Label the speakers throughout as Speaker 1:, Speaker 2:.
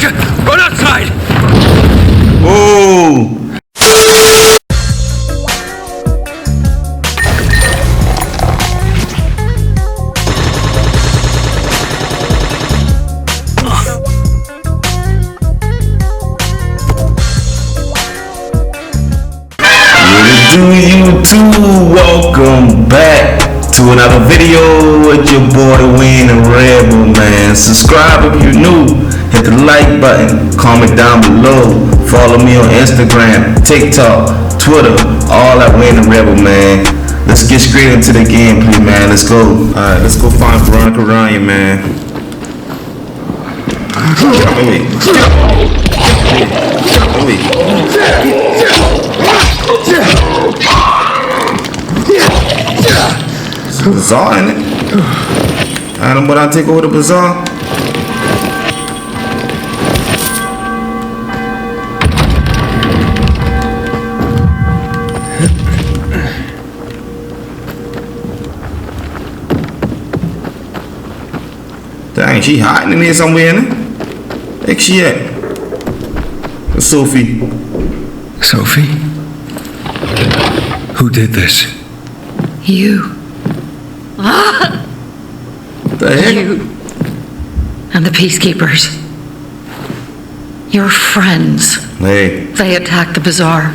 Speaker 1: Veronica, run outside!
Speaker 2: Oh! You too, welcome back to another video with your boy Wayne and Rebel, man. Subscribe if you're new, hit the like button, comment down below, follow me on Instagram, TikTok, Twitter, all at Wayne and Rebel, man. Let's get straight into the gameplay, man. Let's go. Alright, let's go find Veronica Ryan, man. Get out of the way. Get out of the way. It's a bazaar, ain't it? Adam, but I take over the bazaar. Dang, she hiding in here somewhere, ain't it? Where's she at? It's Sophie.
Speaker 1: Sophie? Who did this?
Speaker 3: You.
Speaker 2: The heck?
Speaker 3: You. And the peacekeepers. Your friends.
Speaker 2: Hey.
Speaker 3: They attacked the bazaar.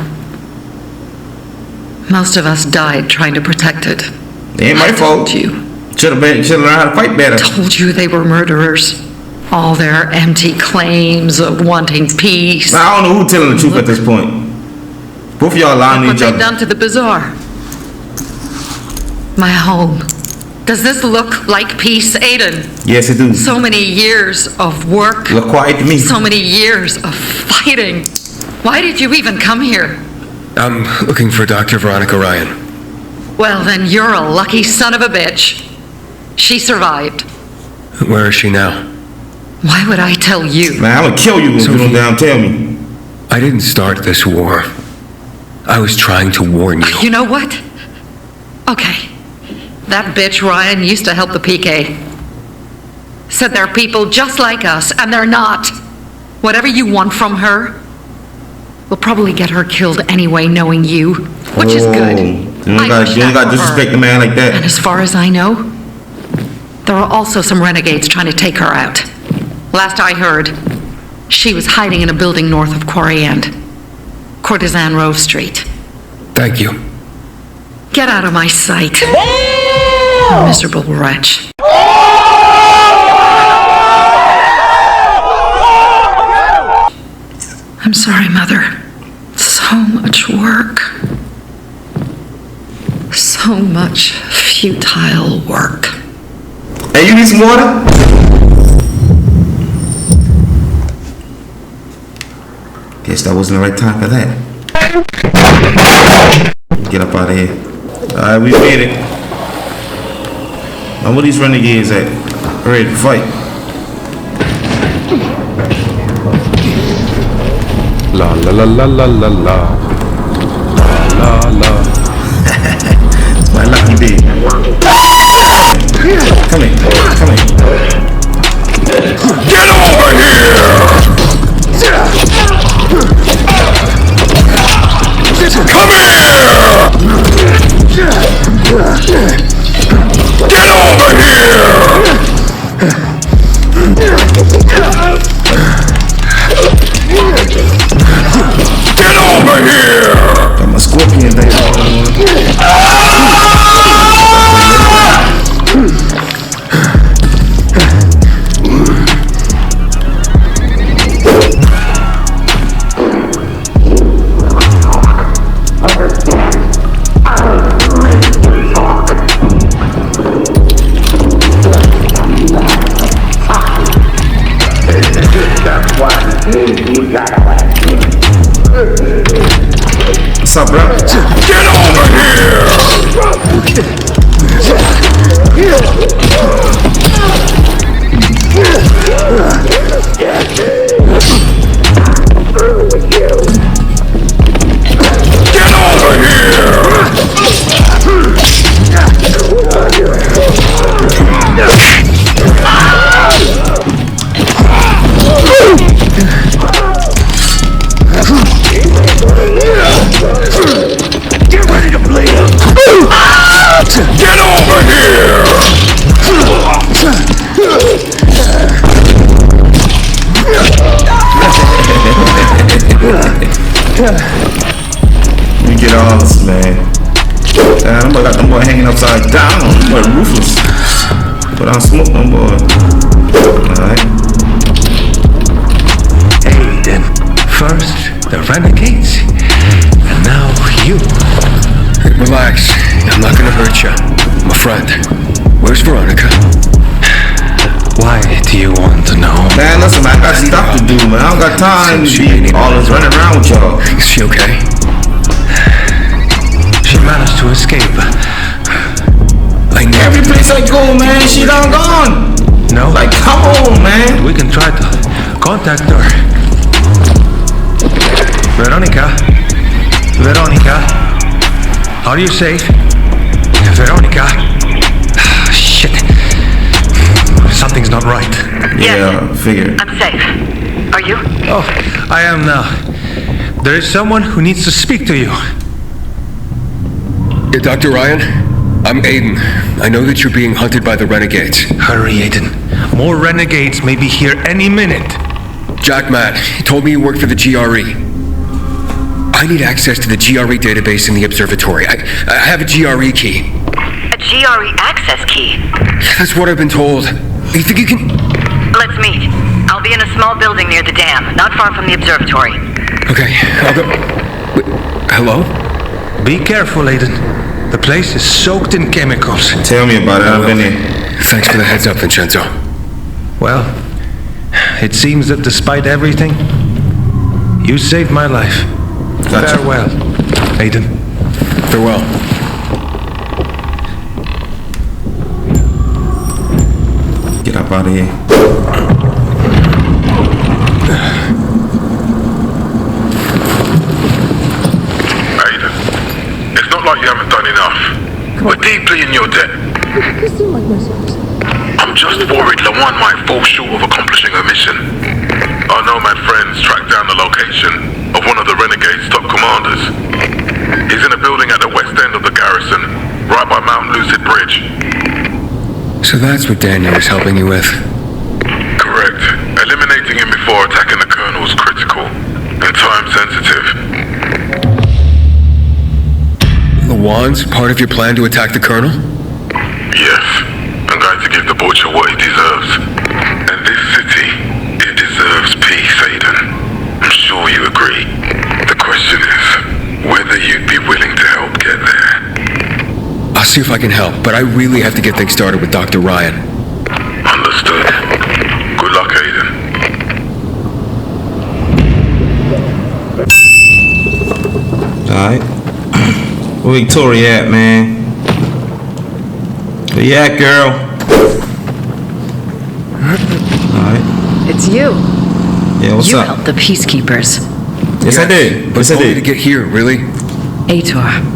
Speaker 3: Most of us died trying to protect it.
Speaker 2: It ain't my fault.
Speaker 3: I told you.
Speaker 2: Should've learned how to fight better.
Speaker 3: Told you they were murderers. All their empty claims of wanting peace.
Speaker 2: Now, I don't know who's telling the truth at this point. Both of y'all lying to each
Speaker 3: What
Speaker 2: other.
Speaker 3: they've done to the bazaar. My home. Does this look like peace, Aiden?
Speaker 2: Yes, it do.
Speaker 3: So many years of work.
Speaker 2: Look quiet to me.
Speaker 3: So many years of fighting. Why did you even come here?
Speaker 1: I'm looking for Dr. Veronica Ryan.
Speaker 3: Well, then you're a lucky son of a bitch. She survived.
Speaker 1: Where is she now?
Speaker 3: Why would I tell you?
Speaker 2: Man, I'm gonna kill you if you don't damn tell me.
Speaker 1: I didn't start this war. I was trying to warn you.
Speaker 3: You know what? Okay. That bitch Ryan used to help the PK. Said they're people just like us, and they're not. Whatever you want from her, will probably get her killed anyway, knowing you, which is good.
Speaker 2: You don't got to disrespect a man like that.
Speaker 3: And as far as I know, there are also some renegades trying to take her out. Last I heard, she was hiding in a building north of Quarry End, Courtesan Row Street.
Speaker 1: Thank you.
Speaker 3: Get out of my sight. Miserable wretch. I'm sorry, Mother. So much work. So much futile work.
Speaker 2: Hey, you need some water? Guess that wasn't the right time for that. Get up out of here. Alright, we made it. Now where these renegades at? Ready to fight.
Speaker 1: La la la la la la la. La la la.
Speaker 2: It's my lucky day. Come in. Come in.
Speaker 1: Get over here! Come here! Get over here! Get over here!
Speaker 2: Got my scorpion there. What's up, bro?
Speaker 1: Get over here! Get over here!
Speaker 2: Them boy got them boy hanging upside down. Them boy ruthless. Put on smoke, them boy. Alright.
Speaker 4: Hey, then. First, the Renegades. And now you.
Speaker 1: Relax. I'm not gonna hurt you. I'm a friend. Where's Veronica?
Speaker 4: Why do you want to know?
Speaker 2: Man, listen, man, I got stuff to do, man. I don't got time to be always running around with y'all.
Speaker 1: Is she okay?
Speaker 4: She managed to escape.
Speaker 1: I know.
Speaker 2: Every place I go, man, she done gone.
Speaker 4: No?
Speaker 2: Like, come on, man.
Speaker 4: We can try to contact her. Veronica? Veronica? Are you safe? Veronica? Shit. Something's not right.
Speaker 2: Yeah, figure.
Speaker 3: I'm safe. Are you?
Speaker 4: Oh, I am now. There is someone who needs to speak to you.
Speaker 1: Yeah, Dr. Ryan? I'm Aiden. I know that you're being hunted by the Renegades.
Speaker 4: Hurry, Aiden. More renegades may be here any minute.
Speaker 1: Jack Matt, he told me you work for the GRE. I need access to the GRE database in the observatory. I have a GRE key.
Speaker 5: A GRE access key?
Speaker 1: That's what I've been told. You think you can...
Speaker 5: Let's meet. I'll be in a small building near the dam, not far from the observatory.
Speaker 1: Okay, I'll go... Wait, hello?
Speaker 4: Be careful, Aiden. The place is soaked in chemicals.
Speaker 2: Tell me about it. I've been here.
Speaker 1: Thanks for the heads up, Vincenzo.
Speaker 4: Well, it seems that despite everything, you saved my life.
Speaker 2: Gotcha.
Speaker 4: Farewell, Aiden.
Speaker 1: Farewell.
Speaker 2: Get up out of here.
Speaker 6: Aiden, it's not like you haven't done enough. We're deeply in your debt. I'm just worried Lawan might fall short of accomplishing her mission. Our nomad friends tracked down the location of one of the Renegade's top commanders. He's in a building at the west end of the garrison, right by Mount Lucid Bridge.
Speaker 1: So that's what Daniel was helping you with.
Speaker 6: Correct. Eliminating him before attacking the colonel is critical and time sensitive.
Speaker 1: Lawan's part of your plan to attack the colonel?
Speaker 6: Yes, I'm going to give the butcher what he deserves. And this city, it deserves peace, Aiden. I'm sure you agree. The question is whether you'd be willing to help get there.
Speaker 1: I'll see if I can help, but I really have to get things started with Dr. Ryan.
Speaker 6: Understood. Good luck, Aiden.
Speaker 2: Alright. Where Victoria at, man? Where you at, girl? Alright.
Speaker 3: It's you.
Speaker 2: Yeah, what's
Speaker 3: You
Speaker 2: up?
Speaker 3: helped the peacekeepers.
Speaker 2: Yes, I did.
Speaker 1: But
Speaker 2: Yes, I
Speaker 1: only to
Speaker 2: did.
Speaker 1: get here, really?
Speaker 3: Aitor.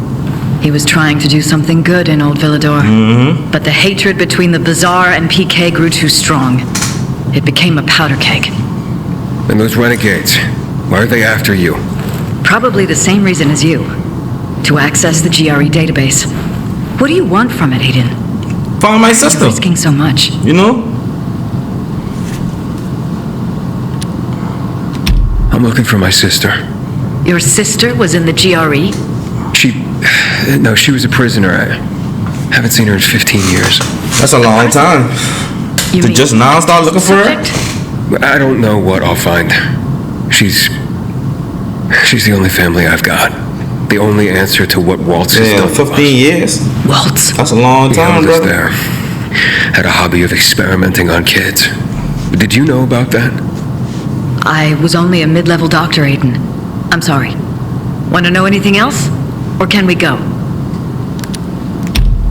Speaker 3: He was trying to do something good in Old Villador.
Speaker 2: Mm-hmm.
Speaker 3: But the hatred between the bazaar and PK grew too strong. It became a powder keg.
Speaker 1: And those renegades, why are they after you?
Speaker 3: Probably the same reason as you. To access the GRE database. What do you want from it, Aiden?
Speaker 2: Find my
Speaker 3: You're
Speaker 2: sister.
Speaker 3: risking so much.
Speaker 2: You know?
Speaker 1: I'm looking for my sister.
Speaker 3: Your sister was in the GRE?
Speaker 1: She was a prisoner. I haven't seen her in 15 years.
Speaker 2: That's a long time.
Speaker 3: You
Speaker 2: To
Speaker 3: mean
Speaker 2: just now start looking for her?
Speaker 3: subject?
Speaker 1: I don't know what I'll find. She's the only family I've got. The only answer to what Waltz has
Speaker 2: Yeah,
Speaker 1: done to
Speaker 2: 15
Speaker 1: us.
Speaker 2: years.
Speaker 3: Waltz.
Speaker 2: That's a long
Speaker 1: He
Speaker 2: time,
Speaker 1: held us
Speaker 2: brother.
Speaker 1: there. Had a hobby of experimenting on kids. Did you know about that?
Speaker 3: I was only a mid-level doctor, Aiden. I'm sorry. Want to know anything else? Or can we go?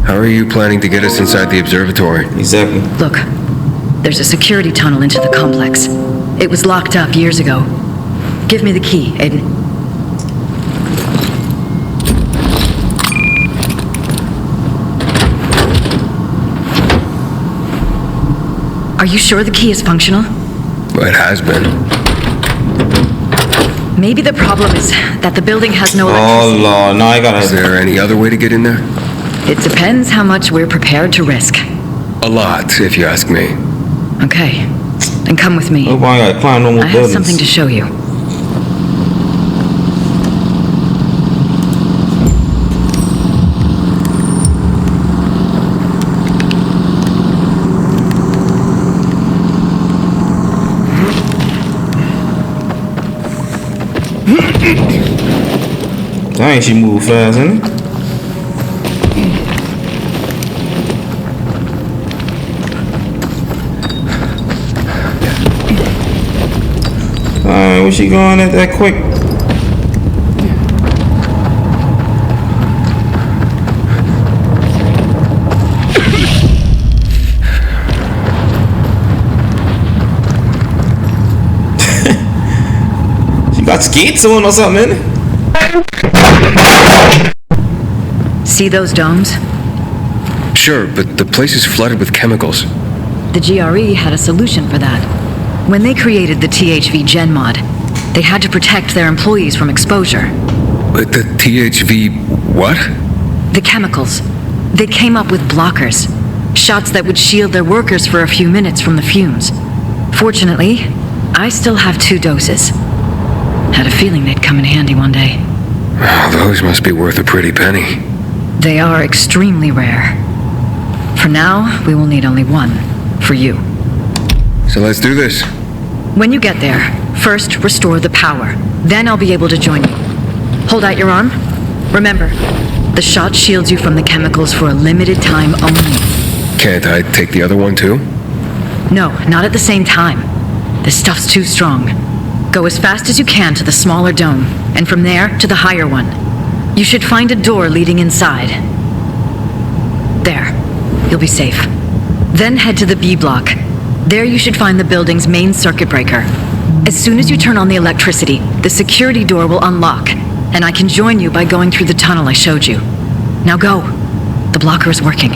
Speaker 1: How are you planning to get us inside the observatory?
Speaker 2: Exactly.
Speaker 3: Look, there's a security tunnel into the complex. It was locked up years ago. Give me the key, Aiden. Are you sure the key is functional?
Speaker 1: Well, it has been.
Speaker 3: Maybe the problem is that the building has no
Speaker 2: Oh,
Speaker 3: electricity.
Speaker 2: Lord. No, I
Speaker 1: Is
Speaker 2: gotta...
Speaker 1: there any other way to get in there?
Speaker 3: It depends how much we're prepared to risk.
Speaker 1: A lot, if you ask me.
Speaker 3: Okay, then come with me.
Speaker 2: Oh, boy, I gotta climb no more
Speaker 3: I have
Speaker 2: buildings.
Speaker 3: something to show you.
Speaker 2: Dang, she moved fast, isn't it? Where's she going at that quick? She got skates on or something, innit?
Speaker 7: See those domes?
Speaker 1: Sure, but the place is flooded with chemicals.
Speaker 7: The GRE had a solution for that. When they created the THV Gen mod, they had to protect their employees from exposure.
Speaker 1: But the THV what?
Speaker 7: The chemicals. They came up with blockers. Shots that would shield their workers for a few minutes from the fumes. Fortunately, I still have 2 doses. Had a feeling they'd come in handy one day.
Speaker 1: Oh, those must be worth a pretty penny.
Speaker 7: They are extremely rare. For now, we will need only 1. For you.
Speaker 1: So let's do this.
Speaker 7: When you get there, first restore the power. Then I'll be able to join you. Hold out your arm. Remember, the shot shields you from the chemicals for a limited time only.
Speaker 1: Can't I take the other one too?
Speaker 7: No, not at the same time. This stuff's too strong. Go as fast as you can to the smaller dome, and from there to the higher one. You should find a door leading inside. There. You'll be safe. Then head to the B block. There you should find the building's main circuit breaker. As soon as you turn on the electricity, the security door will unlock, and I can join you by going through the tunnel I showed you. Now go. The blocker is working.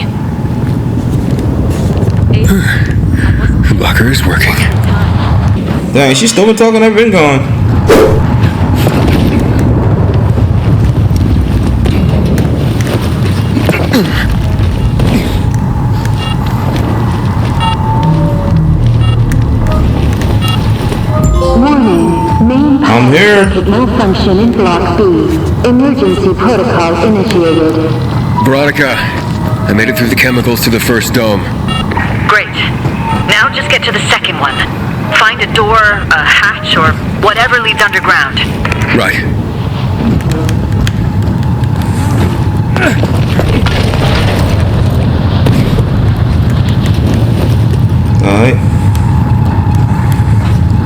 Speaker 1: The blocker is working.
Speaker 2: Dang, she's still been talking, I've been going. I'm here.
Speaker 8: Malfunction in Block B. Emergency protocol initiated.
Speaker 1: Veronica, I made it through the chemicals to the first dome.
Speaker 5: Great. Now just get to the second one. Find a door, a hatch, or whatever leads underground.
Speaker 1: Right.
Speaker 2: Alright.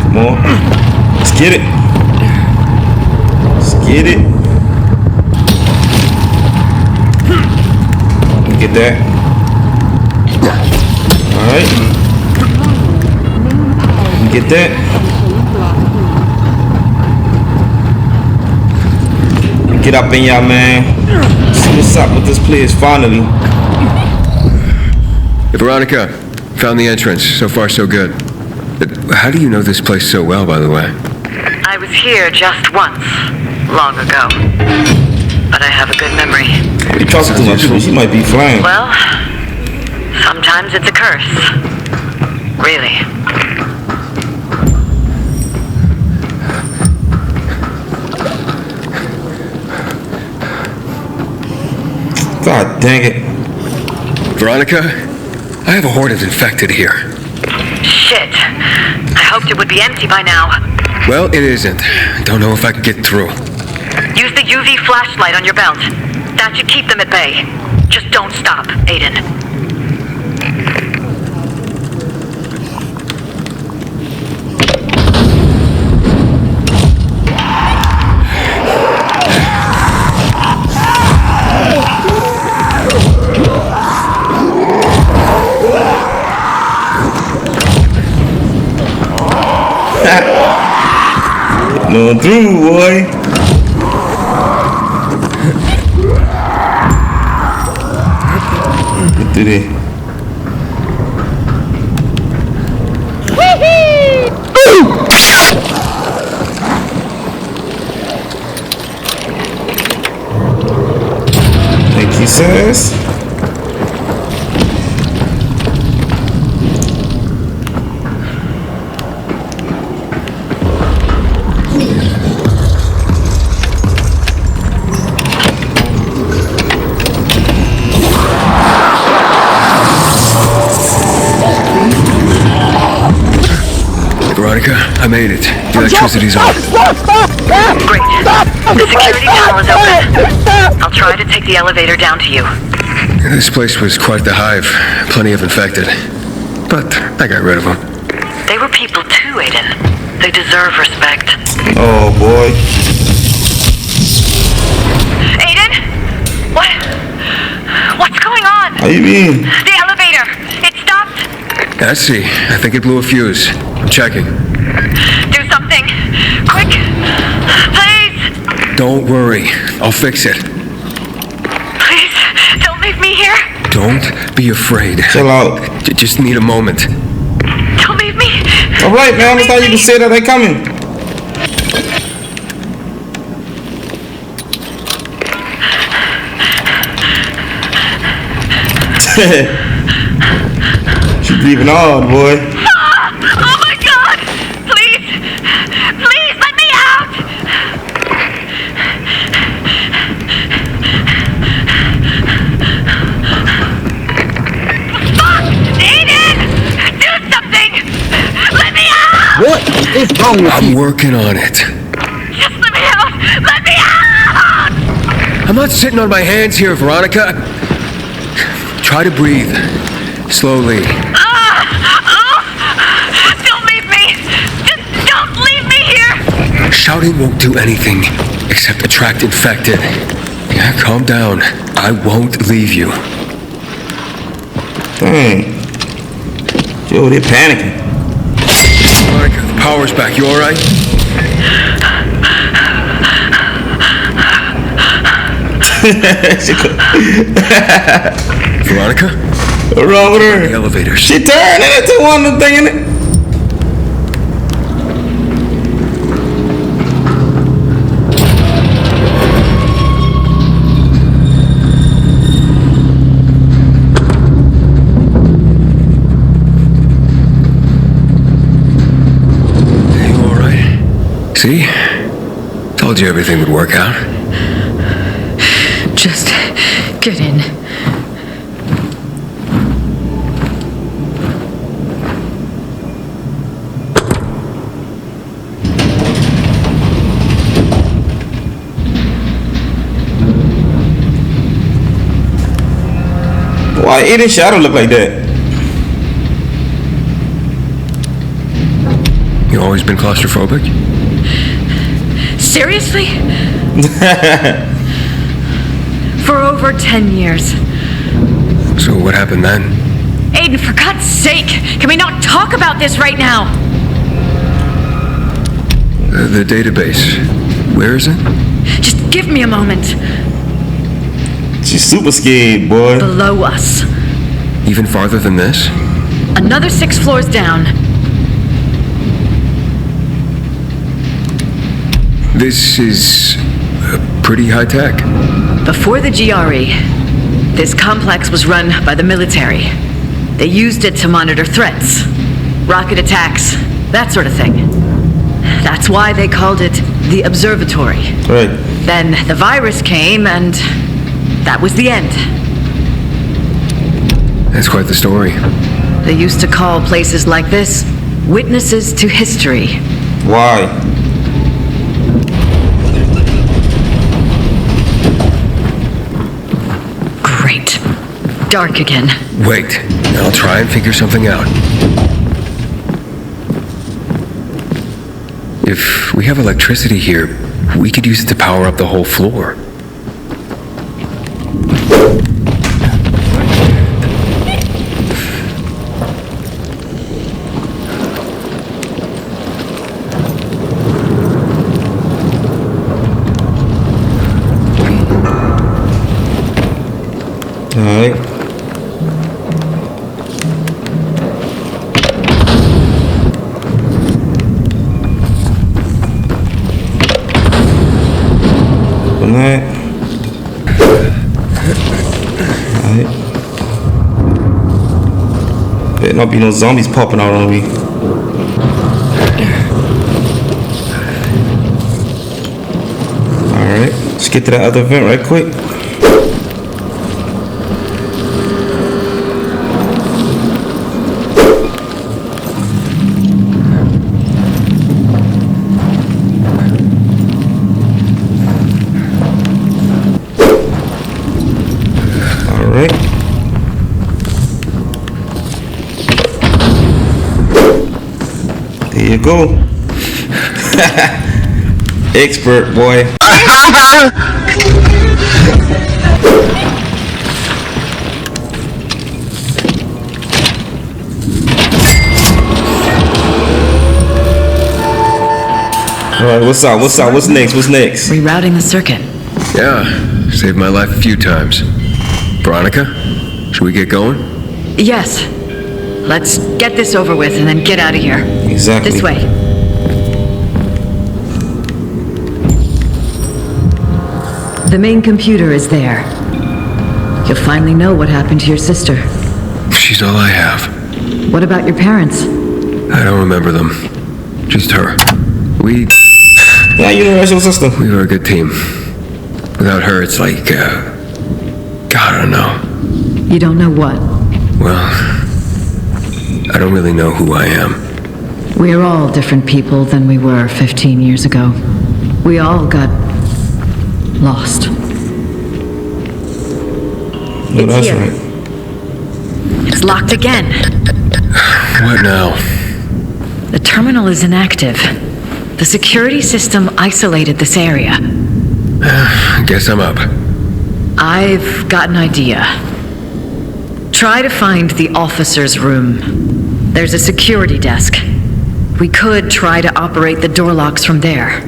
Speaker 2: Come on. Let's get it. Let's get it. Get that. Alright. Get that. Get up in y'all, man. See what's up with this place finally.
Speaker 1: Veronica, found the entrance. So far, so good. But how do you know this place so well, by the way?
Speaker 5: I was here just once, long ago. But I have a good memory.
Speaker 2: You talking too much, she might be flying.
Speaker 5: Well, sometimes it's a curse. Really.
Speaker 2: God dang it.
Speaker 1: Veronica, I have a horde of infected here.
Speaker 5: Shit. I hoped it would be empty by now.
Speaker 1: Well, it isn't. Don't know if I can get through.
Speaker 5: Use the UV flashlight on your belt. That should keep them at bay. Just don't stop, Aiden.
Speaker 2: Going through, boy. Get through there. Thank you, sis.
Speaker 1: Veronica, I made it. The electricity's on.
Speaker 5: Great. The security tunnel is open. I'll try to take the elevator down to you.
Speaker 1: This place was quite the hive. Plenty of infected. But I got rid of them.
Speaker 5: They were people too, Aiden. They deserve respect.
Speaker 2: Oh boy.
Speaker 5: Aiden? What? What's going on?
Speaker 2: How you mean?
Speaker 5: The elevator. It stopped.
Speaker 1: I see. I think it blew a fuse. I'm checking.
Speaker 5: Do something. Quick. Please.
Speaker 1: Don't worry. I'll fix it.
Speaker 5: Please. Don't leave me here.
Speaker 1: Don't be afraid.
Speaker 2: Chill out.
Speaker 1: Just need a moment.
Speaker 5: Don't leave me.
Speaker 2: Alright, man. I thought you could say that they coming. She's breathing hard, boy.
Speaker 5: Oh my God! Please! Please let me out! Fuck! Aiden! Do something! Let me out!
Speaker 9: What is wrong with
Speaker 1: I'm working on it.
Speaker 5: Just let me out! Let me out!
Speaker 1: I'm not sitting on my hands here, Veronica. Try to breathe. Slowly.
Speaker 5: Don't leave me! Just don't leave me here!
Speaker 1: Shouting won't do anything except attract infected. Yeah, calm down. I won't leave you.
Speaker 2: Dang. Yo, they're panicking.
Speaker 1: Veronica, the power's back. You alright? Veronica?
Speaker 2: What's wrong with
Speaker 1: The
Speaker 2: her?
Speaker 1: elevators.
Speaker 2: She turned into one of the thing in it.
Speaker 1: You alright? See? Told you everything would work out.
Speaker 7: Just get in.
Speaker 2: Why Aiden's shadow look like that?
Speaker 1: You always been claustrophobic?
Speaker 7: Seriously? For over 10 years.
Speaker 1: So what happened then?
Speaker 7: Aiden, for God's sake, can we not talk about this right now?
Speaker 1: The database. Where is it?
Speaker 7: Just give me a moment.
Speaker 2: She's super scared, boy.
Speaker 7: Below us.
Speaker 1: Even farther than this?
Speaker 7: Another 6 floors down.
Speaker 1: This is pretty high tech.
Speaker 7: Before the GRE, this complex was run by the military. They used it to monitor threats, rocket attacks, that sort of thing. That's why they called it the observatory.
Speaker 2: Right.
Speaker 7: Then the virus came and that was the end.
Speaker 1: That's quite the story.
Speaker 7: They used to call places like this witnesses to history.
Speaker 2: Why?
Speaker 7: Great. Dark again.
Speaker 1: Wait, I'll try and figure something out. If we have electricity here, we could use it to power up the whole floor.
Speaker 2: Alright. Open that. Alright. Better not be no zombies popping out on me. Alright. Let's get to that other vent right quick. Go. Expert boy. Alright, what's up? What's next?
Speaker 7: Rerouting the circuit.
Speaker 1: Yeah, saved my life a few times. Veronica, should we get going?
Speaker 7: Yes. Let's get this over with and then get out of here.
Speaker 2: Exactly.
Speaker 7: This way. The main computer is there. You'll finally know what happened to your sister.
Speaker 1: She's all I have.
Speaker 7: What about your parents?
Speaker 1: I don't remember them. Just her.
Speaker 2: Yeah, universal system.
Speaker 1: We were a good team. Without her, it's like, God, I don't know.
Speaker 7: You don't know what?
Speaker 1: Well, I don't really know who I am.
Speaker 7: We're all different people than we were 15 years ago. We all got lost.
Speaker 2: No, that's
Speaker 7: here.
Speaker 2: right.
Speaker 7: It's locked again.
Speaker 1: What now?
Speaker 7: The terminal is inactive. The security system isolated this area.
Speaker 1: Guess I'm up.
Speaker 7: I've got an idea. Try to find the officer's room. There's a security desk. We could try to operate the door locks from there.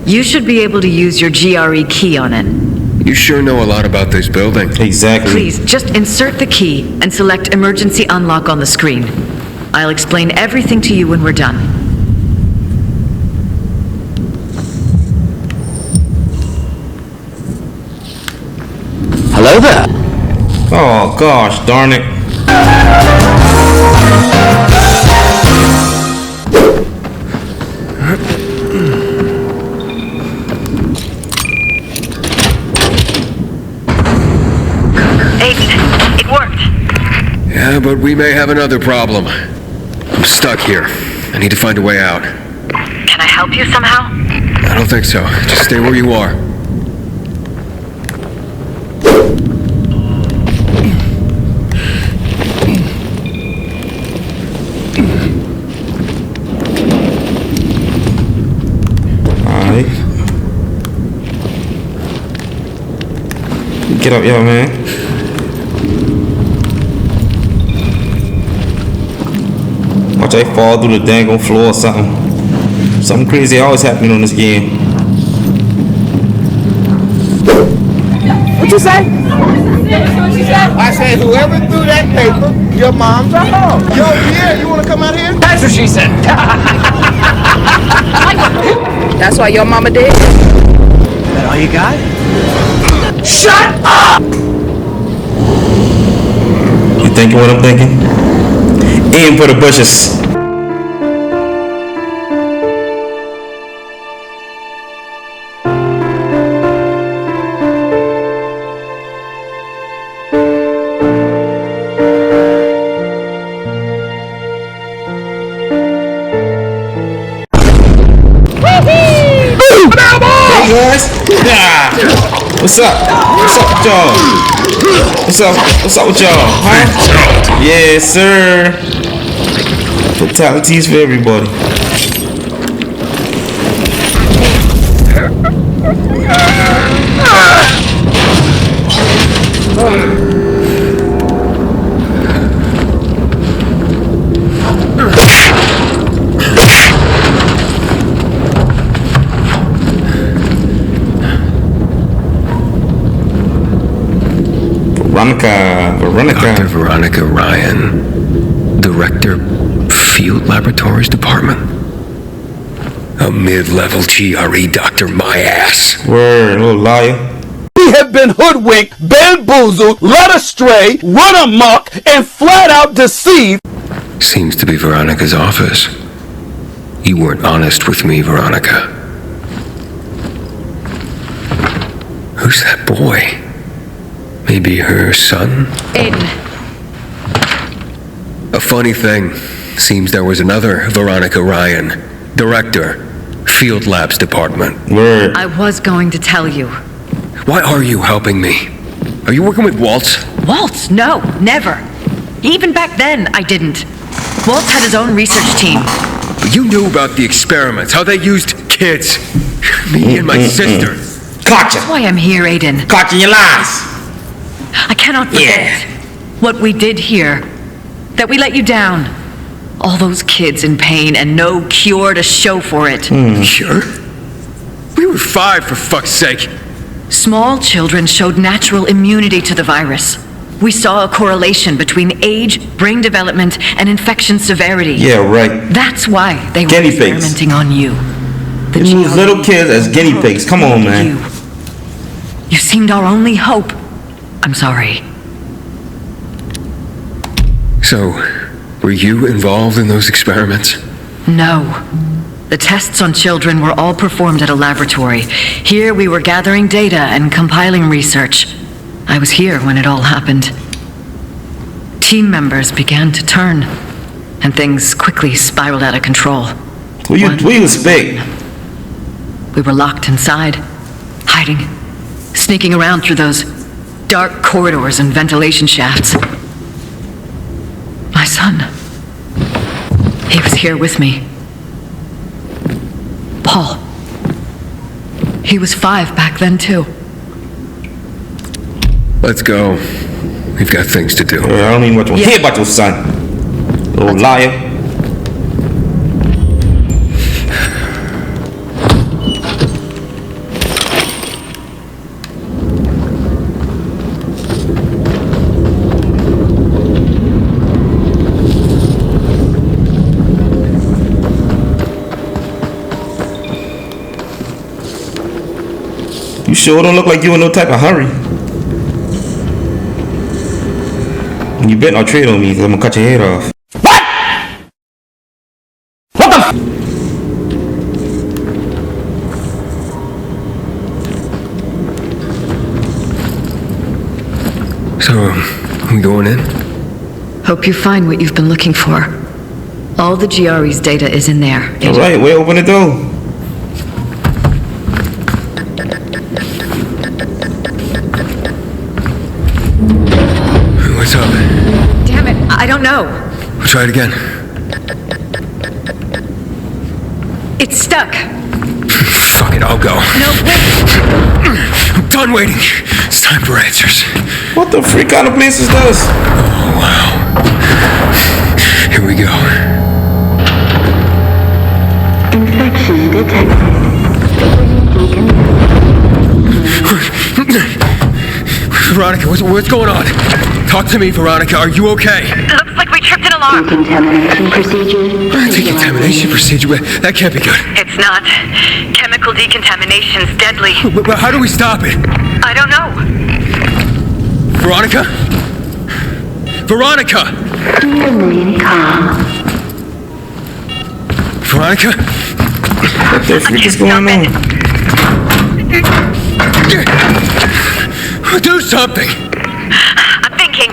Speaker 7: You should be able to use your GRE key on it.
Speaker 1: You sure know a lot about this building.
Speaker 2: Exactly.
Speaker 7: Please, just insert the key and select emergency unlock on the screen. I'll explain everything to you when we're done.
Speaker 9: Hello there.
Speaker 2: Oh gosh, darn it.
Speaker 5: It worked.
Speaker 1: Yeah, but we may have another problem. I'm stuck here. I need to find a way out.
Speaker 5: Can I help you somehow?
Speaker 1: I don't think so. Just stay where you are.
Speaker 2: Alright. Get up, yo, man. Watch I fall through the dang on floor or something. Something crazy always happening on this game.
Speaker 9: What you say? I said whoever threw that paper, your mom's a hoe. Yo, Pierre, you wanna come out here? That's what she said.
Speaker 10: That's why your mama did.
Speaker 9: That all you got? Shut up!
Speaker 2: You thinking what I'm thinking? Aim for the bushes. Hey guys! Yeah. What's up? What's up with y'all? What's up with y'all? Huh? Yes, sir. Fatalities for everybody. Veronica.
Speaker 1: Dr. Veronica Ryan, Director, Field Laboratories Department. A mid-level GRE doctor, my ass.
Speaker 2: Word, little liar.
Speaker 9: We have been hoodwinked, bamboozled, led astray, run amok, and flat out deceived.
Speaker 1: Seems to be Veronica's office. You weren't honest with me, Veronica. Who's that boy? Maybe her son?
Speaker 7: Aiden.
Speaker 1: A funny thing. Seems there was another Veronica Ryan, Director, Field Labs Department.
Speaker 2: Word.
Speaker 7: I was going to tell you.
Speaker 1: Why are you helping me? Are you working with Waltz?
Speaker 7: Waltz? No, never. Even back then, I didn't. Waltz had his own research team.
Speaker 1: But you knew about the experiments, how they used kids. Me and my sister.
Speaker 2: Caught
Speaker 7: That's why I'm here, Aiden.
Speaker 2: Caught you in your lies.
Speaker 7: I cannot forget what we did here. That we let you down. All those kids in pain and no cure to show for it.
Speaker 1: Cure? We were 5, for fuck's sake.
Speaker 7: Small children showed natural immunity to the virus. We saw a correlation between age, brain development, and infection severity.
Speaker 2: Yeah, right.
Speaker 7: That's why they were
Speaker 2: Guinea pigs.
Speaker 7: experimenting on you.
Speaker 2: They use little kids as guinea pigs. Come on, man.
Speaker 7: You seemed our only hope. I'm sorry.
Speaker 1: So, were you involved in those experiments?
Speaker 7: No. The tests on children were all performed at a laboratory. Here we were gathering data and compiling research. I was here when it all happened. Team members began to turn, and things quickly spiraled out of control.
Speaker 2: What you expect?
Speaker 7: We were locked inside, hiding, sneaking around through those dark corridors and ventilation shafts. My son, he was here with me. Paul. He was 5 back then, too.
Speaker 1: Let's go. We've got things to do.
Speaker 2: I don't even want to hear about your son. Little liar. You sure don't look like you in no type of hurry. You better not trade on me, because I'm gonna cut your head off. What? What the f?
Speaker 1: So, we going in?
Speaker 7: Hope you find what you've been looking for. All the GRE's data is in there.
Speaker 2: Alright, wait, open the door.
Speaker 1: What's up?
Speaker 7: Damn it, I don't know.
Speaker 1: We'll try it again.
Speaker 7: It's stuck.
Speaker 1: Fuck it, I'll go.
Speaker 7: No, wait.
Speaker 1: I'm done waiting. It's time for answers.
Speaker 2: What the freak kind of place is this?
Speaker 1: Oh, wow. Here we go.
Speaker 8: Infection detected.
Speaker 1: Veronica, what's going on? Talk to me, Veronica. Are you okay?
Speaker 5: Looks like we tripped an alarm.
Speaker 8: Decontamination procedure.
Speaker 1: Decontamination procedure? That can't be good.
Speaker 5: It's not. Chemical decontamination's deadly.
Speaker 1: But how do we stop it?
Speaker 5: I don't know.
Speaker 1: Veronica? Veronica!
Speaker 8: Remain calm.
Speaker 1: Veronica?
Speaker 2: What the freak is going on?
Speaker 1: Do something!
Speaker 5: I'm thinking.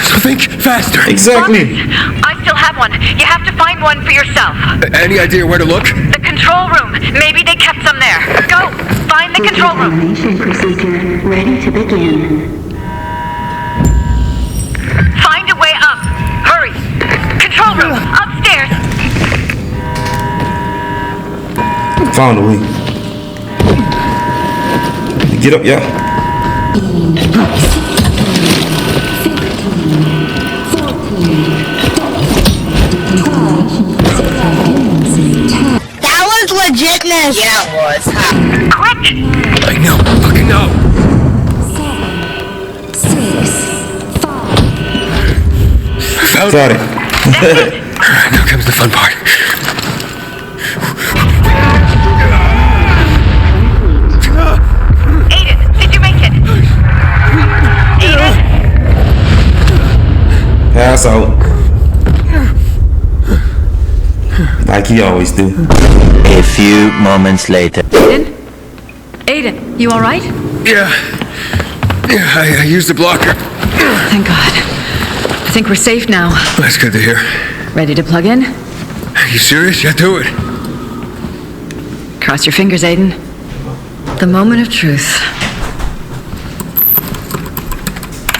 Speaker 1: So think faster.
Speaker 2: Exactly.
Speaker 5: I still have one. You have to find one for yourself.
Speaker 1: Any idea where to look?
Speaker 5: The control room. Maybe they kept some there. Go! Find the control room.
Speaker 8: Decontamination procedure ready to begin.
Speaker 5: Find a way up. Hurry. Control room. Upstairs.
Speaker 2: Found a way. Get up, yeah.
Speaker 11: That was legitness. Yeah, it was.
Speaker 5: Quick!
Speaker 1: I know. Fucking know.
Speaker 8: 7, 6, 5.
Speaker 1: Found
Speaker 2: Got it.
Speaker 1: Alright, now comes the fun part.
Speaker 5: Aiden, did you make it? Aiden?
Speaker 2: Pass out. Like he always do.
Speaker 12: A few moments later.
Speaker 7: Aiden? Aiden, you all right?
Speaker 1: Yeah, I used the blocker.
Speaker 7: Thank God. I think we're safe now.
Speaker 1: That's good to hear.
Speaker 7: Ready to plug in?
Speaker 1: Are you serious? Yeah, do it.
Speaker 7: Cross your fingers, Aiden. The moment of truth.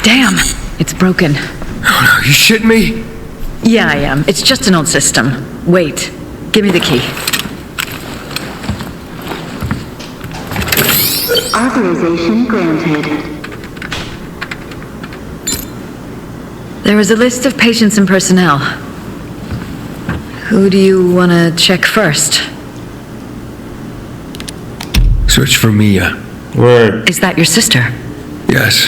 Speaker 7: Damn, it's broken.
Speaker 1: Oh no, you shitting me?
Speaker 7: Yeah, I am. It's just an old system. Wait. Give me the key.
Speaker 8: Authorization granted.
Speaker 7: There was a list of patients and personnel. Who do you want to check first?
Speaker 1: Search for Mia.
Speaker 2: Word.
Speaker 7: Is that your sister?
Speaker 1: Yes.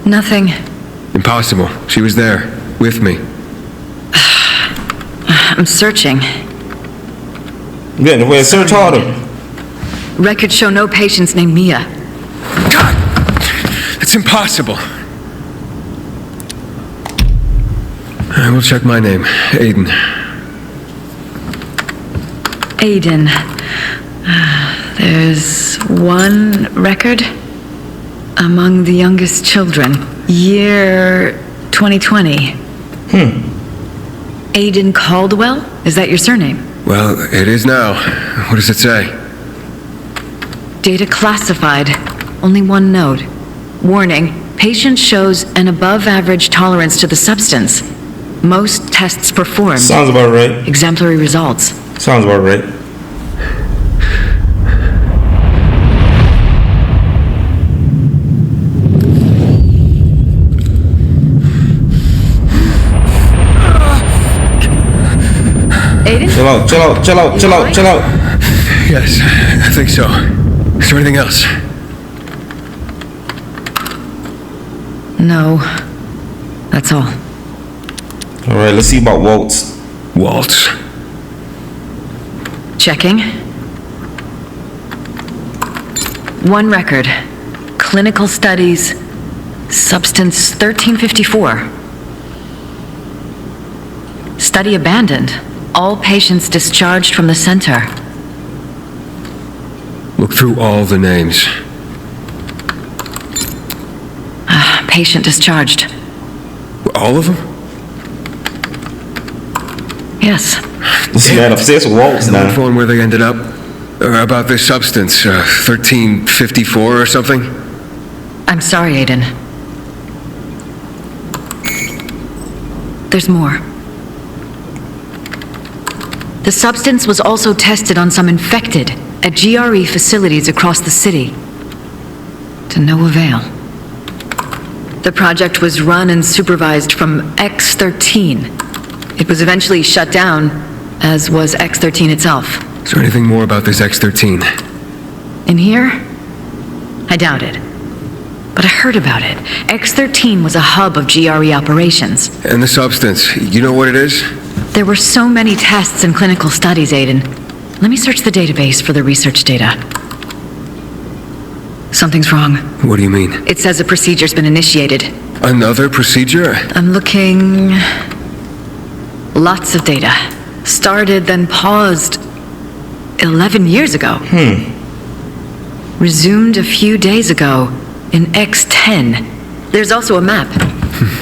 Speaker 7: Nothing.
Speaker 1: Impossible. She was there, with me.
Speaker 7: I'm searching.
Speaker 2: Yeah, the way search harder.
Speaker 7: Records show no patients named Mia.
Speaker 1: God! It's impossible. I will check my name. Aiden.
Speaker 7: Aiden. There's one record among the youngest children. Year 2020. Aiden Caldwell? Is that your surname?
Speaker 1: Well, it is now. What does it say?
Speaker 7: Data classified. Only one note. Warning. Patient shows an above-average tolerance to the substance. Most tests performed.
Speaker 2: Sounds about right.
Speaker 7: Exemplary results.
Speaker 2: Sounds about right.
Speaker 7: Aiden?
Speaker 2: Chill out, chill out, chill out, chill out, chill out.
Speaker 1: Yes, I think so. Is there anything else?
Speaker 7: No. That's all.
Speaker 2: Alright, let's see about Waltz.
Speaker 1: Waltz.
Speaker 7: Checking. One record. Clinical studies. Substance 1354. Study abandoned. All patients discharged from the center.
Speaker 1: Look through all the names.
Speaker 7: Patient discharged.
Speaker 1: All of them?
Speaker 7: Yes.
Speaker 2: This man obsessed with Waltz
Speaker 1: No
Speaker 2: now.
Speaker 1: info on where they ended up? Or about this substance, 1354 or something?
Speaker 7: I'm sorry, Aiden. There's more. The substance was also tested on some infected at GRE facilities across the city. To no avail. The project was run and supervised from X-13. It was eventually shut down, as was X-13 itself.
Speaker 1: Is there anything more about this X-13?
Speaker 7: In here? I doubt it. But I heard about it. X-13 was a hub of GRE operations.
Speaker 1: And the substance, you know what it is?
Speaker 7: There were so many tests and clinical studies, Aiden. Let me search the database for the research data. Something's wrong.
Speaker 1: What do you mean?
Speaker 7: It says a procedure's been initiated.
Speaker 1: Another procedure?
Speaker 7: I'm looking... Lots of data. Started, then paused 11 years ago. Resumed a few days ago in X10. There's also a map.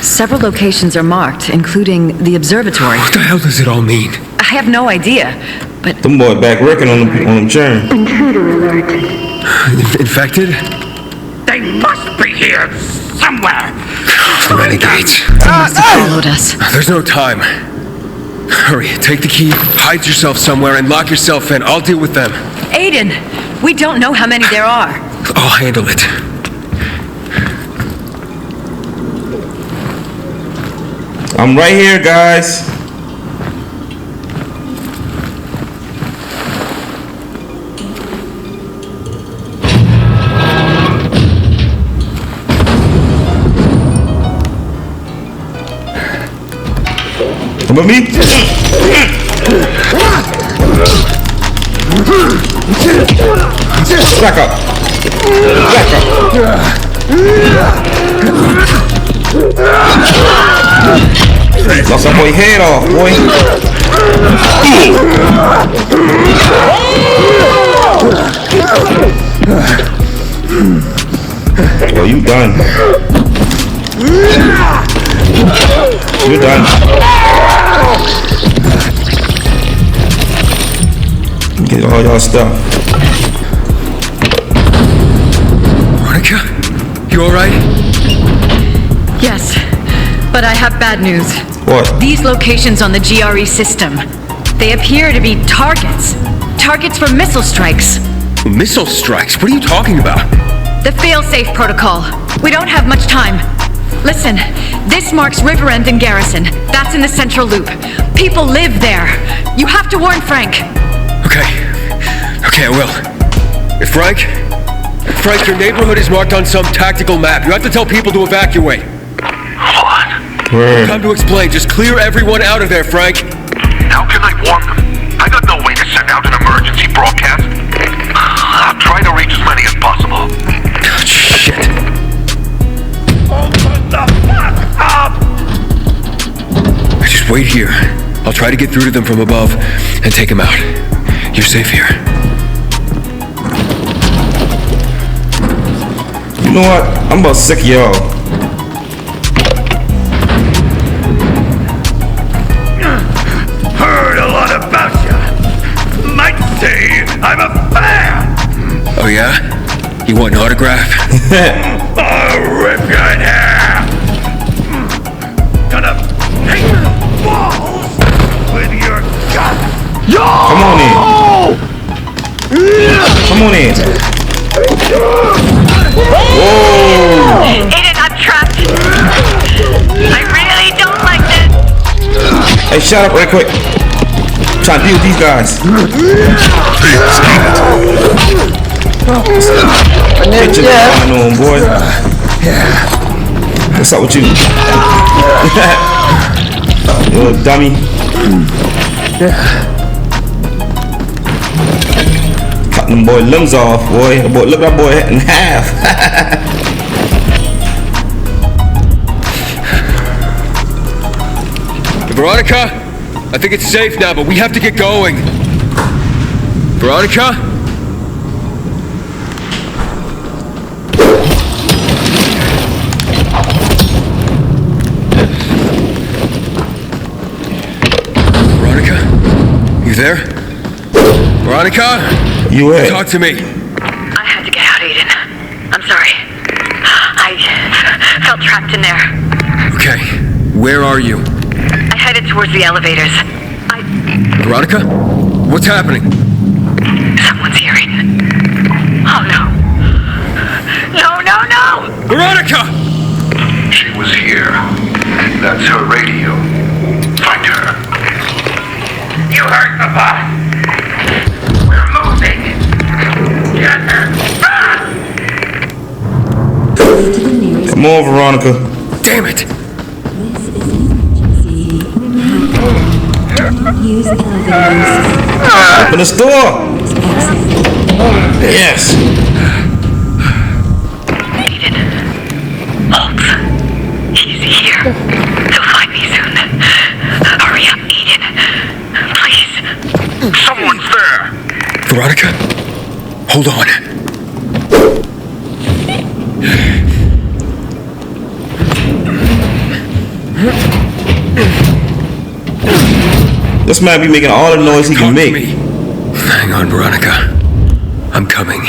Speaker 7: Several locations are marked, including the observatory.
Speaker 1: What the hell does it all mean?
Speaker 7: I have no idea, but...
Speaker 2: Them boy back working on them churn.
Speaker 8: Intruder alert.
Speaker 1: Infected?
Speaker 9: They must be here somewhere.
Speaker 1: Renegades.
Speaker 7: They must have followed us.
Speaker 1: There's no time. Hurry, take the key, hide yourself somewhere, and lock yourself in. I'll deal with them.
Speaker 7: Aiden, we don't know how many there are.
Speaker 1: I'll handle it.
Speaker 2: I'm right here, guys. Come with me. Back up. Back up. Lost that boy head off, boy. Oh, you done. You're done. Get all y'all stuff.
Speaker 1: Veronica? You alright?
Speaker 7: Yes, but I have bad news.
Speaker 2: What?
Speaker 7: These locations on the GRE system, they appear to be targets. Targets for missile strikes.
Speaker 1: Missile strikes? What are you talking about?
Speaker 7: The fail-safe protocol. We don't have much time. Listen, this marks River End and Garrison. That's in the central loop. People live there. You have to warn Frank.
Speaker 1: Okay, I will. Frank, your neighborhood is marked on some tactical map. You have to tell people to evacuate.
Speaker 6: What?
Speaker 1: Time to explain. Just clear everyone out of there, Frank.
Speaker 6: How can I warn them? I got no way to send out an emergency broadcast. I'll try to reach as many as possible.
Speaker 1: Shit.
Speaker 6: Open the fuck up!
Speaker 1: Just wait here. I'll try to get through to them from above and take them out. You're safe here.
Speaker 2: You know what? I'm about sick of y'all.
Speaker 6: Heard a lot about you. Might say I'm a fan.
Speaker 1: Oh yeah? You want an autograph?
Speaker 6: I'll rip you in half. Gonna hang your balls with your gun.
Speaker 2: Come on in. Come on in. Whoa!
Speaker 5: Aiden, I'm trapped. I really don't like this.
Speaker 2: Hey, shut up right quick. I'm trying to deal with these guys. Get your going on, boy. What's up with you? You little dummy. Cut them boy limbs off, boy. Look at that boy in half.
Speaker 1: Veronica, I think it's safe now, but we have to get going. Veronica? Veronica? You there? Veronica?
Speaker 2: You at?
Speaker 1: Talk to me.
Speaker 5: I had to get out, Aiden. I'm sorry. I felt trapped in there.
Speaker 1: Okay, where are you?
Speaker 5: I headed towards the elevators.
Speaker 1: Veronica? What's happening?
Speaker 5: Someone's hearing. Oh no. No!
Speaker 1: Veronica!
Speaker 6: She was here. That's her radio. Find her. You heard the boss. We're moving. Get her fast!
Speaker 2: Come on, Veronica.
Speaker 1: Damn it!
Speaker 8: Use elevators.
Speaker 2: Open the store. Yes.
Speaker 5: Aiden. Waltz. He's here. He'll find me soon. Hurry up, Aiden. Please.
Speaker 6: Someone's there!
Speaker 1: Veronica? Hold on.
Speaker 2: This man be making all the noise he can make.
Speaker 1: Me. Hang on, Veronica. I'm coming.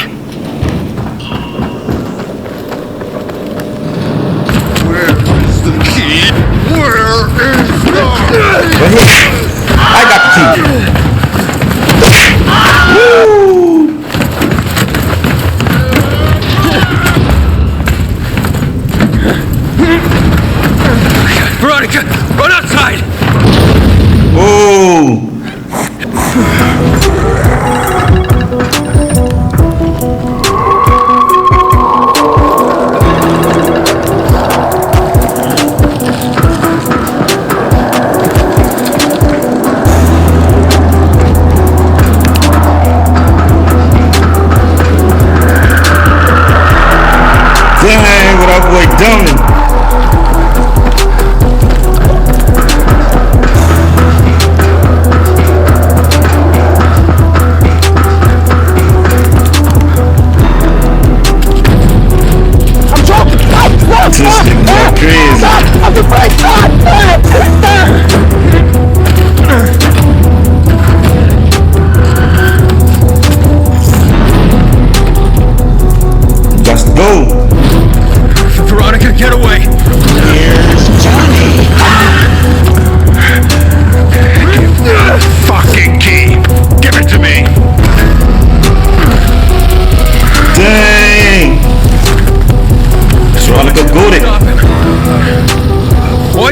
Speaker 6: Where is the key? Where is the
Speaker 2: Right here. I got the key. Woo!
Speaker 1: Veronica, run outside!
Speaker 2: Oh!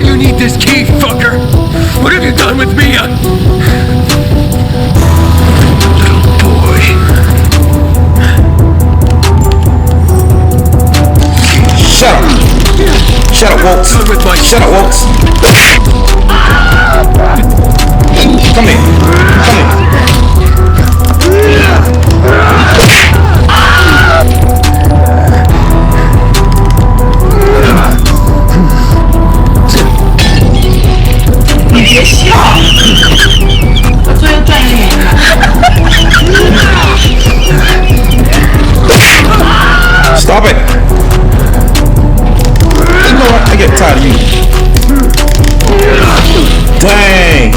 Speaker 1: do you need this key, fucker? What have you done with Mia? Little boy.
Speaker 2: Shut up! Shut up, Waltz! Shut up, Waltz! Come here! Come here! Stop it! You know what? I get tired of you. Dang!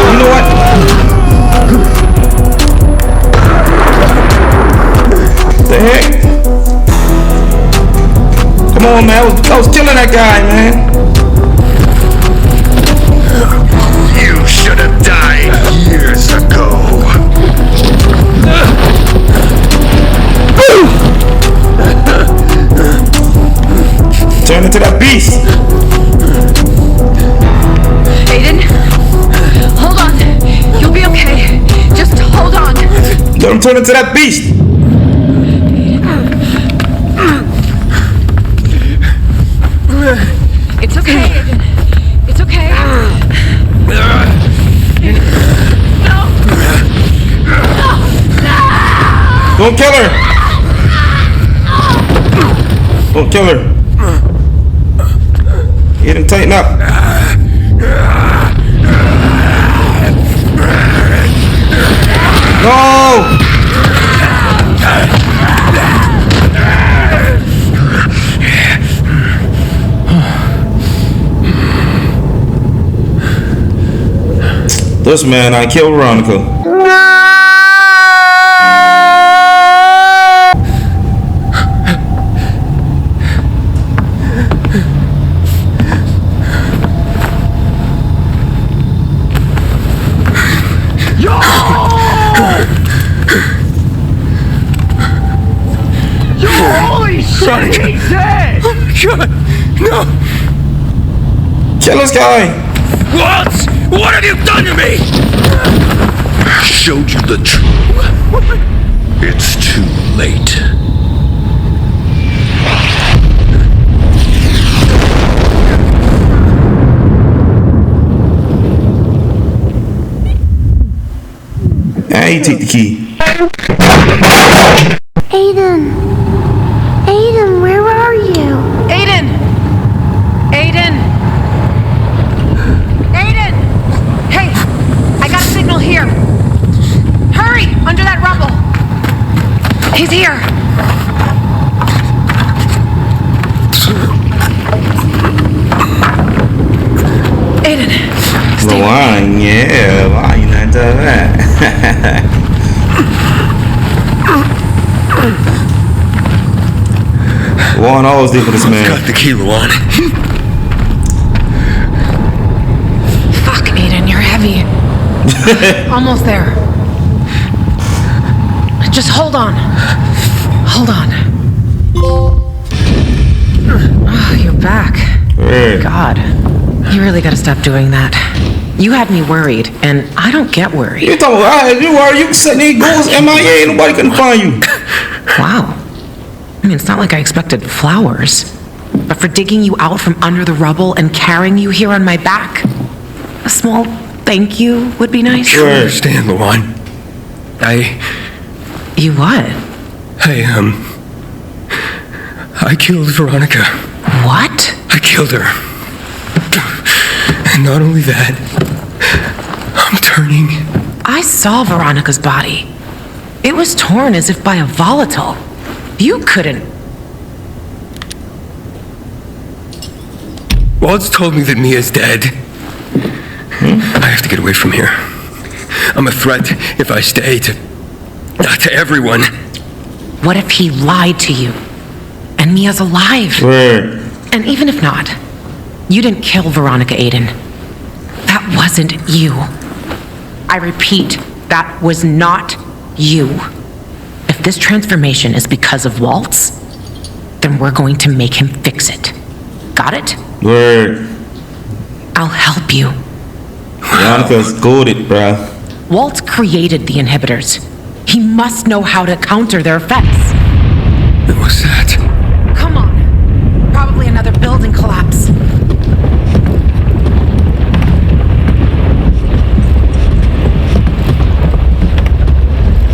Speaker 2: You know what? The heck? Come on, man. I was killing that guy, man.
Speaker 1: You should have died years ago.
Speaker 2: Turn into that beast.
Speaker 3: Aiden, hold on. You'll be okay. Just hold on.
Speaker 2: Let him turn into that beast.
Speaker 3: It's okay, Aiden. It's okay.
Speaker 2: Don't kill her. Don't kill her. Get him tighten up. No! This man, I killed Veronica.
Speaker 1: Veronica! He's dead! Oh my God! No!
Speaker 2: Kill this guy!
Speaker 1: Waltz! What have you done to me?
Speaker 13: I showed you the truth. It's too late.
Speaker 2: Hey, you take the key.
Speaker 8: Aiden! Aiden, where are you?
Speaker 3: Aiden! Aiden! Aiden! Hey, I got a signal here. Hurry, under that rubble. He's here. Aiden,
Speaker 2: The wine, yeah, why you not do that? Juan always did for this man.
Speaker 1: Got the key, Juan.
Speaker 3: Fuck, Aiden, you're heavy. Almost there. Just hold on. Hold on. Oh, you're back.
Speaker 2: Hey.
Speaker 14: God, you really gotta stop doing that. You had me worried, and I don't get worried.
Speaker 2: You talking about you are you sitting there goes MIA, nobody can find you.
Speaker 14: Wow. I mean, it's not like I expected flowers. But for digging you out from under the rubble and carrying you here on my back, a small thank you would be nice.
Speaker 1: You understand, Luan.
Speaker 14: You what?
Speaker 1: I killed Veronica.
Speaker 14: What?
Speaker 1: I killed her. And not only that, I'm turning.
Speaker 14: I saw Veronica's body. It was torn as if by a volatile. You couldn't.
Speaker 1: Waltz told me that Mia's dead. I have to get away from here. I'm a threat if I stay to everyone.
Speaker 14: What if he lied to you? And Mia's alive?
Speaker 2: Right.
Speaker 14: And even if not, you didn't kill Veronica, Aiden. That wasn't you. I repeat, that was not you. If this transformation is because of Waltz, then we're going to make him fix it. Got it?
Speaker 2: Word.
Speaker 14: I'll help you.
Speaker 2: Veronica's goated, bruh.
Speaker 14: Waltz created the inhibitors. He must know how to counter their effects.
Speaker 1: What was that?
Speaker 14: Come on. Probably another building collapse.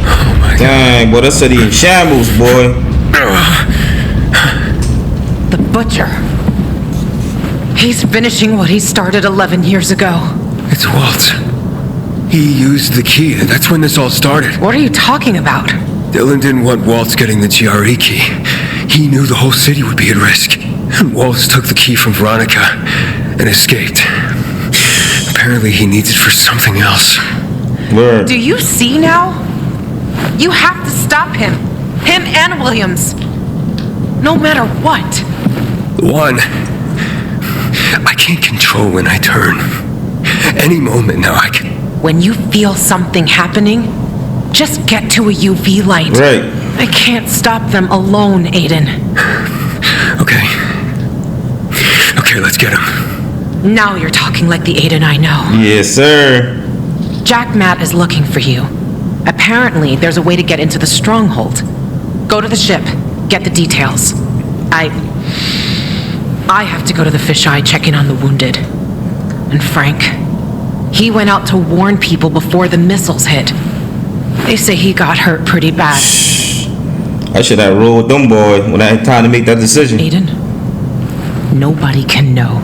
Speaker 1: Oh my God.
Speaker 2: Dang, boy, that city in shambles, boy.
Speaker 14: The butcher. He's finishing what he started 11 years ago.
Speaker 1: It's Waltz. He used the key. That's when this all started.
Speaker 14: What are you talking about?
Speaker 1: Dylan didn't want Waltz getting the GRE key. He knew the whole city would be at risk. And Waltz took the key from Veronica and escaped. Apparently he needs it for something else.
Speaker 2: Word.
Speaker 14: Do you see now? You have to stop him. Him and Williams. No matter what.
Speaker 1: One, I can't control when I turn. Any moment now I can...
Speaker 14: When you feel something happening, just get to a UV light.
Speaker 2: Right.
Speaker 14: I can't stop them alone, Aiden.
Speaker 1: Okay. Okay, let's get him.
Speaker 14: Now you're talking like the Aiden I know.
Speaker 2: Yes, sir.
Speaker 14: Jack Matt is looking for you. Apparently, there's a way to get into the stronghold. Go to the ship. Get the details. I have to go to the fisheye check in on the wounded. And Frank, he went out to warn people before the missiles hit. They say he got hurt pretty bad.
Speaker 2: I should have rolled with them, boy, when I had time to make that decision.
Speaker 14: Aiden, nobody can know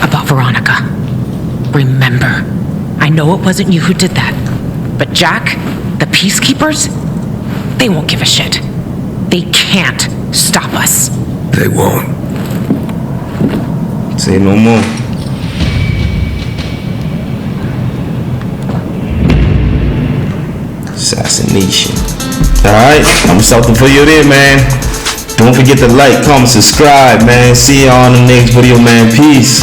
Speaker 14: about Veronica. Remember, I know it wasn't you who did that. But Jack, the peacekeepers, they won't give a shit. They can't stop us.
Speaker 1: They won't.
Speaker 2: Say no more. Assassination. Alright, I'm gonna start the video there, man. Don't forget to like, comment, subscribe, man. See you on the next video, man. Peace.